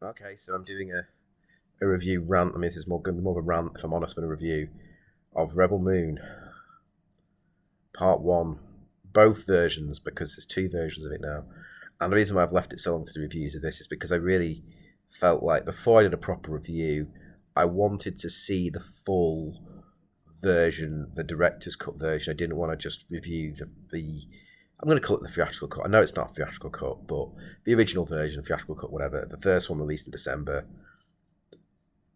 Okay, so I'm doing a review rant. I mean, this is going to be more of a rant, if I'm honest, than a review of Rebel Moon Part 1. Both versions, because there's two versions of it now. And the reason why I've left it so long to do reviews of this is because I really felt like before I did a proper review, I wanted to see the full version, the director's cut version. I didn't want to just review the I'm going to call it the theatrical cut. I know it's not a theatrical cut, but the original version, theatrical cut, whatever. The first one released in December,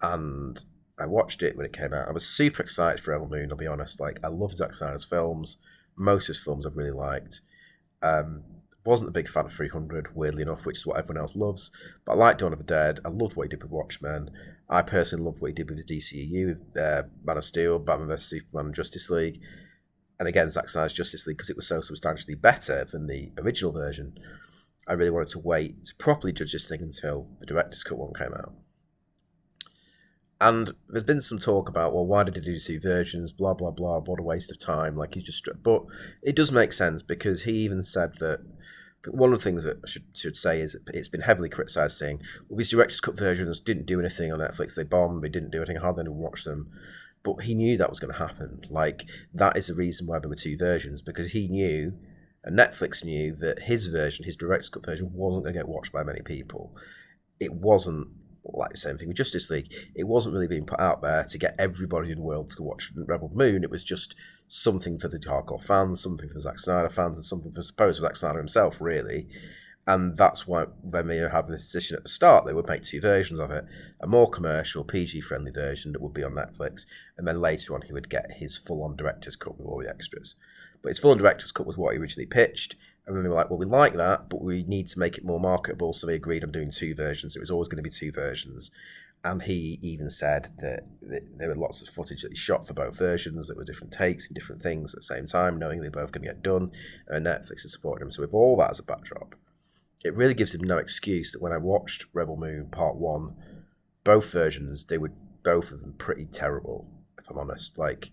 and I watched it when it came out. I was super excited for Rebel Moon. I'll be honest. Like, I love Zack Snyder's films. Most of his films I've really liked. Um, wasn't a big fan of 300, weirdly enough, which is what everyone else loves. But I liked Dawn of the Dead. I loved what he did with Watchmen. I personally loved what he did with the DCEU, Man of Steel, Batman vs Superman, and Justice League. And again, Zack Snyder's Justice League, because it was so substantially better than the original version. I really wanted to wait to properly judge this thing until the director's cut one came out. And there's been some talk about, well, why did he do two versions? Blah blah blah. What a waste of time. Like he's just. But it does make sense because he even said that. One of the things that I should say is it's been heavily criticised, saying, well, these director's cut versions didn't do anything on Netflix. They bombed. They didn't do anything. Hardly anyone watched them. But he knew that was going to happen. Like that is the reason why there were two versions, because he knew, and Netflix knew, that his version, his director's cut version, wasn't going to get watched by many people. It wasn't like the same thing with Justice League. It wasn't really being put out there to get everybody in the world to watch Rebel Moon. It was just something for the hardcore fans, something for Zack Snyder fans, and something for Zack Snyder himself, really. And that's why when they were having this decision at the start, they would make two versions of it. A more commercial, PG-friendly version that would be on Netflix, and then later on he would get his full-on director's cut with all the extras. But his full-on director's cut was what he originally pitched, and then they were like, well, we like that, but we need to make it more marketable, so they agreed on doing two versions. It was always going to be two versions. And he even said that there were lots of footage that he shot for both versions, that were different takes and different things at the same time, knowing they're both going to get done, and Netflix had supported him. So with all that as a backdrop, it really gives him no excuse that when I watched Rebel Moon Part 1, both versions, they were both of them pretty terrible, if I'm honest. Like,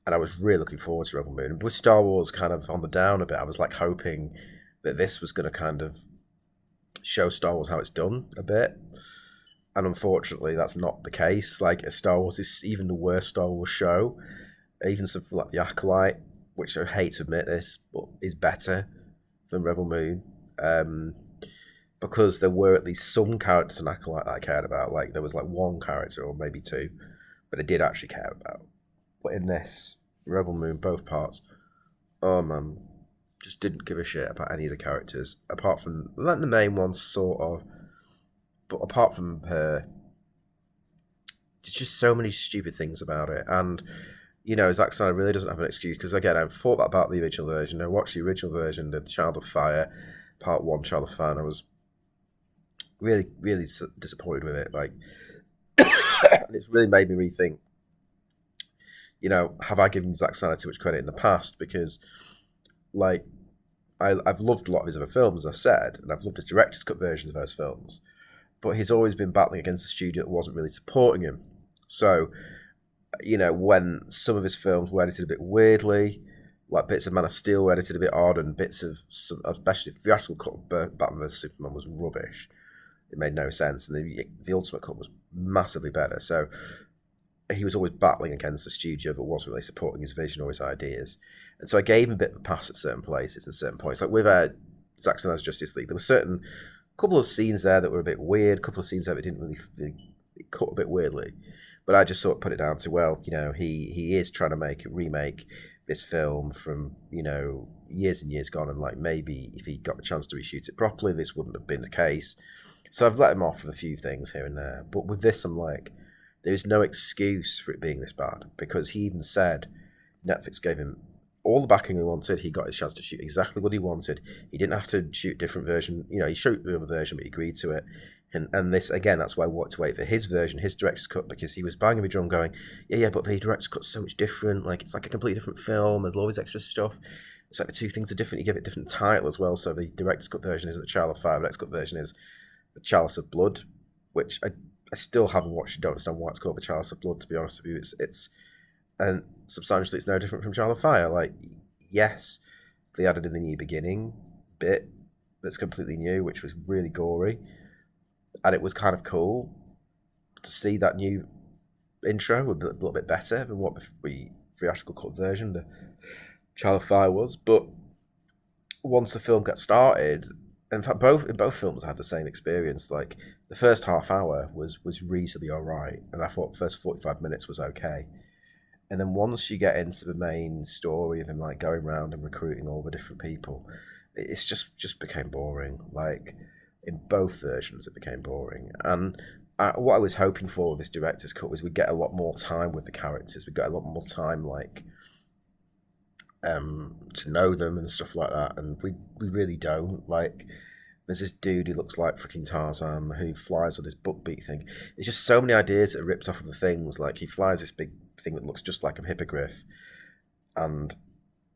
and I was really looking forward to Rebel Moon. And with Star Wars kind of on the down a bit, I was like hoping that this was going to kind of show Star Wars how it's done a bit. And unfortunately, that's not the case. Like, Star Wars is even the worst Star Wars show, even something like The Acolyte, which I hate to admit this, but is better than Rebel Moon. Because there were at least some characters in Acolyte that I cared about. Like, there was like one character or maybe two, but I did actually care about. But in this, Rebel Moon, both parts, oh man, just didn't give a shit about any of the characters, apart from, like, the main ones, sort of. But apart from her, there's just so many stupid things about it. And, you know, Zack Snyder really doesn't have an excuse, because again, I've thought about the original version. I watched the original version, the Child of Fire, Part 1, Child of Fire, and I was really, really disappointed with it. Like, and it's really made me rethink, you know, have I given Zack Snyder too much credit in the past? Because, like, I've loved a lot of his other films, as I said, and I've loved his director's cut versions of those films, but he's always been battling against a studio that wasn't really supporting him. So, you know, when some of his films were edited a bit weirdly, like bits of Man of Steel were edited a bit odd, and bits of some, especially the theatrical cut of Batman vs Superman was rubbish. It made no sense, and the ultimate cut was massively better. So he was always battling against a studio that wasn't really supporting his vision or his ideas. And so I gave him a bit of a pass at certain places and certain points. Like with Zack Snyder's Justice League, there were certain couple of scenes there that were a bit weird, a couple of scenes there that didn't really cut a bit weirdly. But I just sort of put it down to, well, you know, he is trying to remake this film from, you know, years and years gone, and like maybe if he got a chance to reshoot it properly, this wouldn't have been the case. So I've let him off with a few things here and there. But with this, I'm like, there's no excuse for it being this bad, because he even said Netflix gave him all the backing he wanted. He got his chance to shoot exactly what he wanted. He didn't have to shoot a different version. You know, he shot the other version, but he agreed to it. And this, again, that's why I wanted to wait for his version, his director's cut, because he was banging me drum going, yeah, but the director's cut's so much different. Like, it's like a completely different film. There's all this extra stuff. It's like the two things are different. You give it a different title as well. So the director's cut version isn't the Child of Fire. The director's cut version is the Chalice of Blood, which I still haven't watched. I don't understand why it's called the Chalice of Blood, to be honest with you. It's and substantially it's no different from Child of Fire. Like, yes, they added in the new beginning bit that's completely new, which was really gory. and it was kind of cool to see that new intro a little bit better than what the theatrical cut version, the Chalice of Fire was. But once the film got started, in fact, both films I had the same experience. Like the first half hour was reasonably all right, and I thought the first 45 minutes was okay. And then once you get into the main story of him like going around and recruiting all the different people, it's just became boring. Like in both versions, it became boring. And what I was hoping for with this director's cut was we'd get a lot more time with the characters. We'd get a lot more time, like to know them and stuff like that. And we really don't. Like there's this dude who looks like freaking Tarzan who flies on this buckbeak thing. There's just so many ideas that are ripped off of the things. Like he flies this big thing that looks just like a hippogriff, and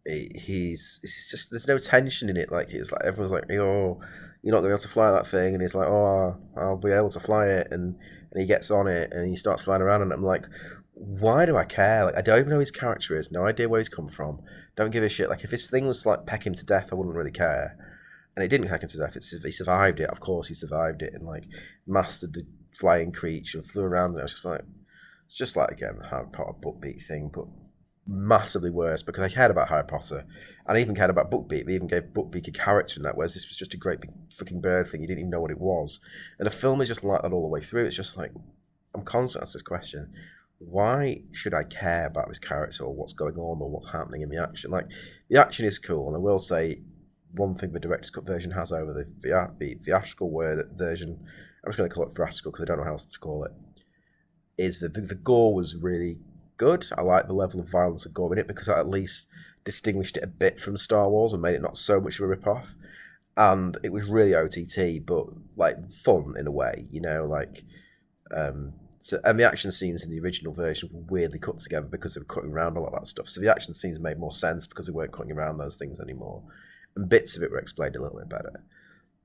it's just there's no tension in it. Like it's like everyone's like, oh, you're not going to be able to fly that thing, and he's like, oh, I'll be able to fly it, and he gets on it and he starts flying around, and I'm like, why do I care? Like I don't even know who his character is, no idea where he's come from, don't give a shit. Like if his thing was like peck him to death, I wouldn't really care. And it didn't peck him to death. He survived it. Of course, he survived it, and like mastered the flying creature and flew around. And I was just like, it's just like again the Harry Potter bookbeat thing, but massively worse because I cared about Harry Potter and I even cared about Buckbeak. They even gave Buckbeak a character in that, whereas this was just a great big fucking bird thing. You didn't even know what it was. And the film is just like that all the way through. It's just like, I'm constantly asked this question. Why should I care about this character or what's going on or what's happening in the action? Like, the action is cool, and I will say one thing the director's cut version has over the theatrical version, I'm just going to call it theatrical because I don't know how else to call it, is the gore was really good. I like the level of violence and gore in it because I at least distinguished it a bit from Star Wars and made it not so much of a rip-off. And it was really OTT, but like fun in a way, you know, like so, and the action scenes in the original version were weirdly cut together because they were cutting around a lot of that stuff. So the action scenes made more sense because they weren't cutting around those things anymore. And bits of it were explained a little bit better.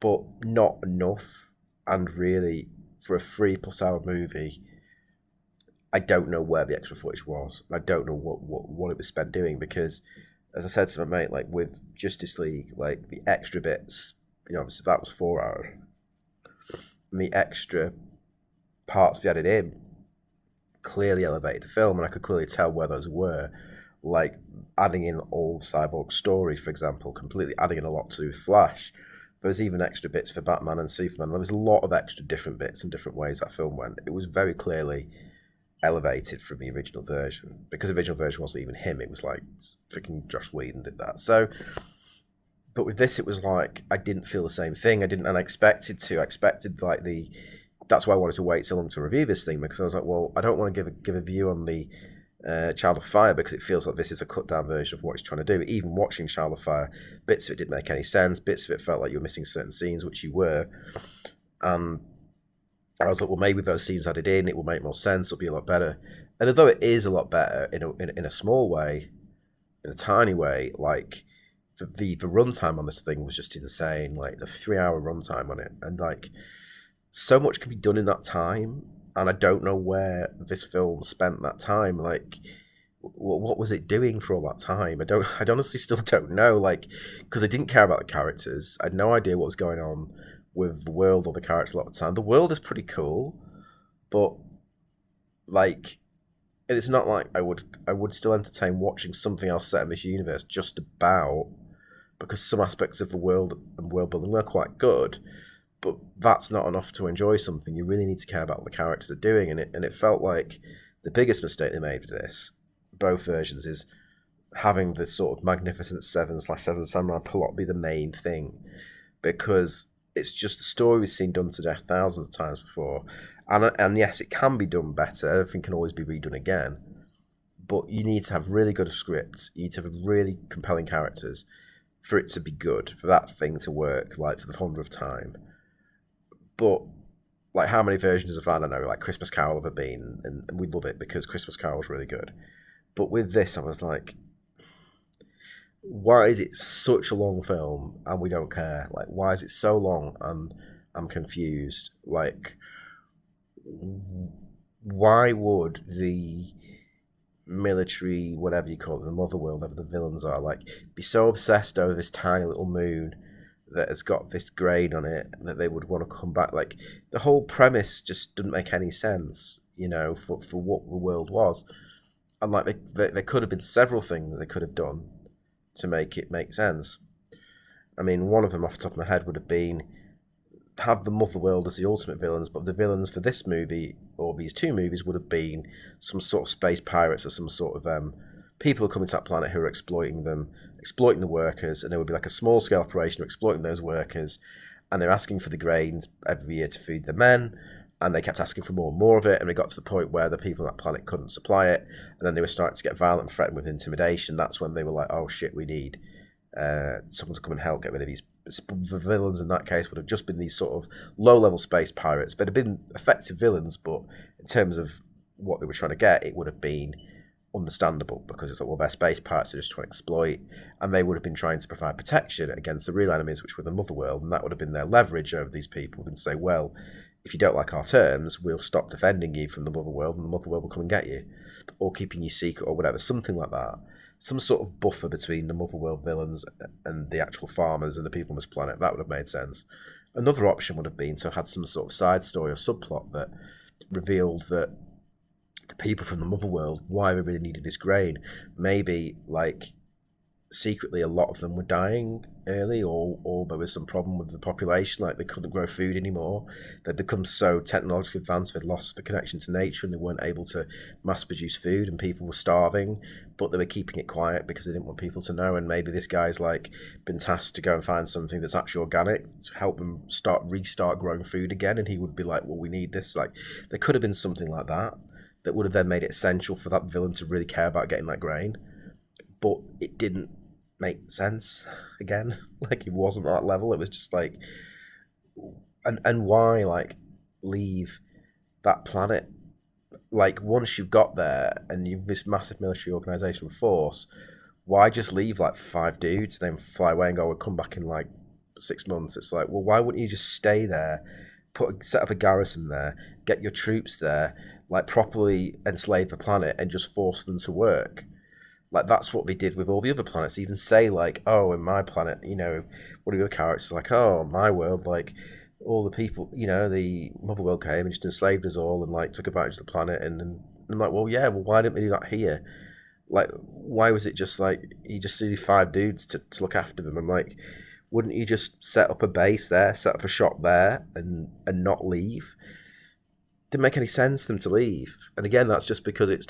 But not enough. And really, for a 3+ hour movie, I don't know where the extra footage was. I don't know what it was spent doing because, as I said to my mate, like with Justice League, like the extra bits, you know, so that was 4 hours. And the extra parts we added in clearly elevated the film, and I could clearly tell where those were. Like adding in all Cyborg's story, for example, completely adding in a lot to do with Flash. There was even extra bits for Batman and Superman. There was a lot of extra different bits and different ways that film went. It was very clearly elevated from the original version because the original version wasn't even him. It was like freaking Joss Whedon did that. So, but with this, it was like I didn't feel the same thing. I didn't, and I expected to. I expected like the. That's why I wanted to wait so long to review this thing because I was like, well, I don't want to give a view on the Child of Fire because it feels like this is a cut down version of what he's trying to do. Even watching Child of Fire, bits of it didn't make any sense. Bits of it felt like you were missing certain scenes, which you were. And I was like, well, maybe those scenes added in, it will make more sense. It'll be a lot better. And although it is a lot better in a small way, in a tiny way, like the runtime on this thing was just insane. Like the 3 hour runtime on it, and like so much can be done in that time. And I don't know where this film spent that time. Like, what was it doing for all that time? I honestly still don't know. Like, because I didn't care about the characters. I had no idea what was going on with the world or the characters a lot of the time. The world is pretty cool, but like, it's not like I would still entertain watching something else set in this universe just about because some aspects of the world and world building were quite good. But that's not enough to enjoy something. You really need to care about what the characters are doing, and it felt like the biggest mistake they made with this, both versions, is having this sort of Magnificent Seven/Seven Samurai plot be the main thing, because it's just a story we've seen done to death thousands of times before, and yes, it can be done better. Everything can always be redone again, but you need to have really good scripts. You need to have really compelling characters for it to be good, for that thing to work, like for the 100th time. But like, how many versions of, I don't know, like Christmas Carol have there been? And we love it because Christmas Carol's really good. But with this, I was like, why is it such a long film and we don't care? Like, why is it so long and I'm confused? Like, why would the military, whatever you call it, the mother world, whatever the villains are, like, be so obsessed over this tiny little moon that has got this grain on it that they would want to come back. Like, the whole premise just didn't make any sense, for what the world was. And like, there could have been several things they could have done to make it make sense. I mean, one of them off the top of my head would have been have the Mother World as the ultimate villains, but the villains for this movie or these two movies would have been some sort of space pirates or some sort of people who come into that planet who are exploiting them, exploiting the workers, and there would be like a small scale operation of exploiting those workers, and they're asking for the grains every year to feed the men, and they kept asking for more and more of it, and it got to the point where the people on that planet couldn't supply it, and then they were starting to get violent and threatened with intimidation. That's when they were like, oh shit, we need someone to come and help get rid of these. The villains in that case would have just been these sort of low-level space pirates. They'd have been effective villains, but in terms of what they were trying to get, it would have been understandable, because it's like, well, they're space pirates, they're just trying to exploit, and they would have been trying to provide protection against the real enemies, which were the Mother World, and that would have been their leverage over these people, and say, well, if you don't like our terms, we'll stop defending you from the Mother World, and the Mother World will come and get you, or keeping you secret, or whatever, something like that. Some sort of buffer between the Mother World villains and the actual farmers and the people on this planet. That would have made sense. Another option would have been to have had some sort of side story or subplot that revealed that the people from the Mother World, why they really needed this grain. Maybe, like, secretly a lot of them were dying early, or there was some problem with the population, like they couldn't grow food anymore. They'd become so technologically advanced they'd lost the connection to nature and they weren't able to mass produce food, and people were starving, but they were keeping it quiet because they didn't want people to know. And maybe this guy's like been tasked to go and find something that's actually organic to help them restart growing food again, and he would be like, well, we need this. Like, there could have been something like that would have then made it essential for that villain to really care about getting that grain, but it didn't make sense. Again, like, it wasn't that level. It was just like, and why, like, leave that planet? Like, once you've got there and you've this massive military organization force, why just leave like 5 dudes and then fly away and go, we'll come back in like 6 months? It's like, well, why wouldn't you just stay there, set up a garrison there, get your troops there, like properly enslave the planet and just force them to work? Like, that's what they did with all the other planets. Even say, like, oh, in my planet, one of your characters, like, oh, my world, like, all the people, the Mother World came and just enslaved us all and, like, took advantage of the planet. And I'm like, well, yeah, well, why didn't we do that here? Like, why was it just, like, you just see 5 dudes to look after them? I'm like, wouldn't you just set up a base there, set up a shop there, and not leave? Didn't make any sense for them to leave. And again, that's just because it's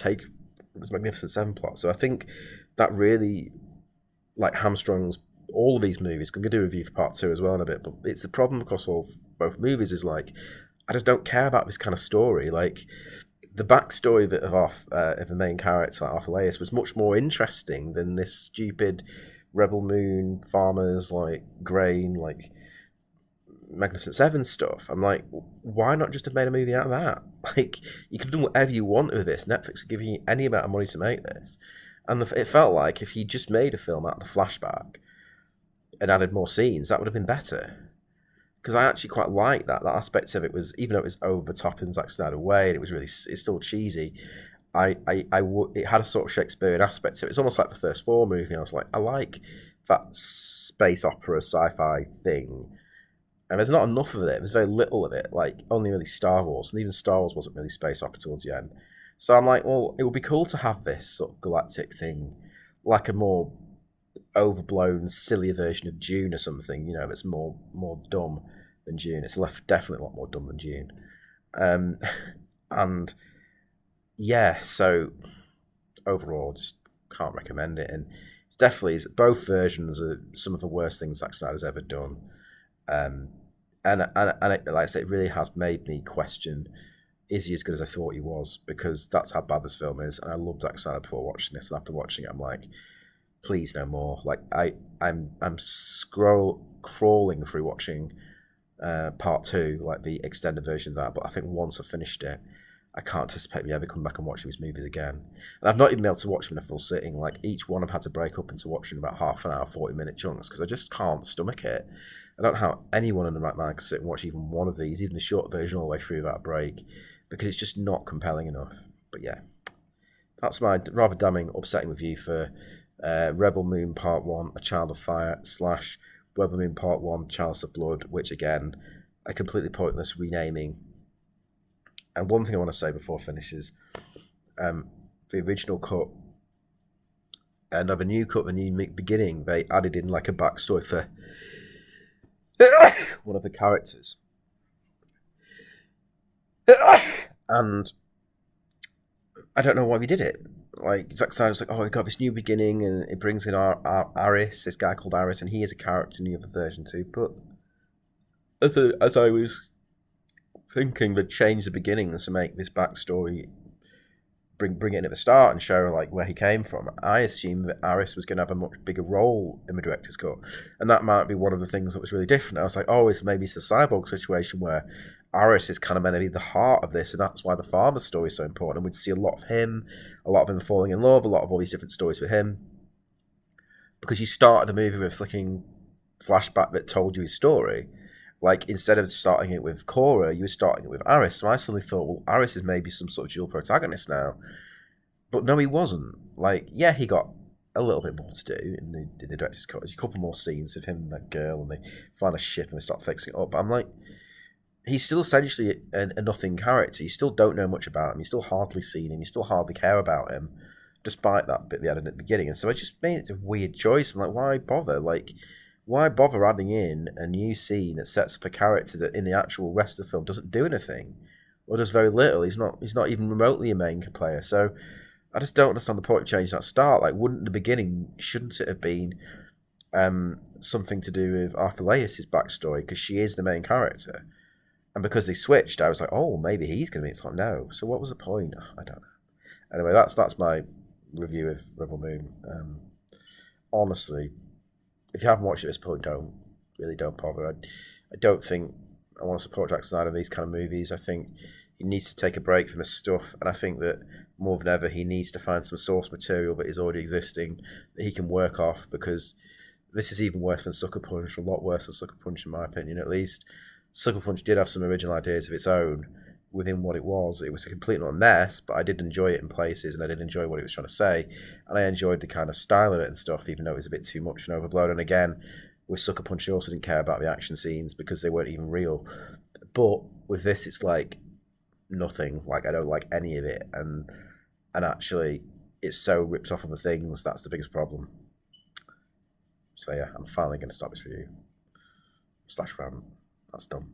this Magnificent Seven plot. So I think that really, like, hamstrings all of these movies. I'm going to do a review for part 2 as well in a bit, but it's the problem across both movies is, like, I just don't care about this kind of story. Like, the backstory of the main character, like Arthur was much more interesting than this stupid Rebel Moon, farmers, like, grain, like, Magnificent Seven stuff. I'm like, why not just have made a movie out of that? Like, you could have done whatever you want with this. Netflix could give you any amount of money to make this. And it felt like if he just made a film out of the flashback and added more scenes, that would have been better. Because I actually quite like that. That aspect of it was, even though it was over the top in Zack Snyder way, and it's still cheesy, it had a sort of Shakespearean aspect to it. It's almost like the first 4 movie. I was like, I like that space opera sci-fi thing. And there's not enough of it. There's very little of it. Like, only really Star Wars. And even Star Wars wasn't really space opera towards the end. So I'm like, well, it would be cool to have this sort of galactic thing, like a more overblown, sillier version of Dune or something, that's more dumb than Dune. It's definitely a lot more dumb than Dune. And yeah, so overall, just can't recommend it. And it's definitely, both versions are some of the worst things Zack Snyder's ever done. And it, like I say, it really has made me question, is he as good as I thought he was? Because that's how bad this film is. And I loved Zack Snyder before watching this, and after watching it, I'm like, please no more. Like, I'm crawling through watching part 2, like the extended version of that. But I think once I've finished it, I can't anticipate me ever coming back and watching these movies again. And I've not even been able to watch them in a full sitting. Like, each one I've had to break up into watching about half an hour, 40-minute chunks, because I just can't stomach it. I don't know how anyone in the right mind can sit and watch even one of these, even the short version, all the way through without a break, because it's just not compelling enough. But yeah, that's my rather damning, upsetting review for Rebel Moon Part 1, A Child of Fire / Rebel Moon Part 1, Chalice of Blood, which again, a completely pointless renaming. And one thing I want to say before I finish is the original cut and of a new cut, the new beginning, they added in like a backstory for one of the characters. And I don't know why we did it. Like, Zack Snyder's like, oh, we got this new beginning, and it brings in our Aris, this guy called Aris, and he is a character in the other version too. But as I was thinking, they'd change the beginnings to make this backstory bring it in at the start and show like where he came from. I assumed that Aris was going to have a much bigger role in the director's cut, and that might be one of the things that was really different. I was like, oh, it's maybe it's a cyborg situation where Aris is kind of meant to be the heart of this, and that's why the father story is so important. And we'd see a lot of him, a lot of him falling in love, a lot of all these different stories with him, because you started the movie with a flicking flashback that told you his story. Like, instead of starting it with Cora, you were starting it with Aris. So I suddenly thought, well, Aris is maybe some sort of dual protagonist now. But no, he wasn't. Like, yeah, he got a little bit more to do in the director's cut. There's a couple more scenes of him and that girl, and they find a ship and they start fixing it up. But I'm like, he's still essentially a nothing character. You still don't know much about him. You still hardly seen him. You still hardly care about him, despite that bit they added at the beginning. And so I just made it a weird choice. I'm like, why bother? Like, why bother adding in a new scene that sets up a character that in the actual rest of the film doesn't do anything or does very little? He's not even remotely a main player. So I just don't understand the point of changing that start. Like, shouldn't it have been something to do with Arthur backstory, because she is the main character? And because they switched, I was like, oh, maybe he's going to be. It's like, no. So what was the point? I don't know. Anyway, that's my review of Rebel Moon. Honestly, if you haven't watched it at this point, don't bother. I don't think I want to support Zack Snyder in these kind of movies. I think he needs to take a break from his stuff, and I think that more than ever he needs to find some source material that is already existing that he can work off, because this is even worse than Sucker Punch, a lot worse than Sucker Punch in my opinion at least. Sucker Punch did have some original ideas of its own within what it was. It was a complete mess, but I did enjoy it in places, and I did enjoy what it was trying to say, and I enjoyed the kind of style of it and stuff, even though it was a bit too much and overblown. And again, with Sucker Punch, I also didn't care about the action scenes because they weren't even real. But with this, it's like nothing. Like, I don't like any of it, and actually, it's so ripped off other things. That's the biggest problem. So yeah, I'm finally going to stop this review /rant. That's done.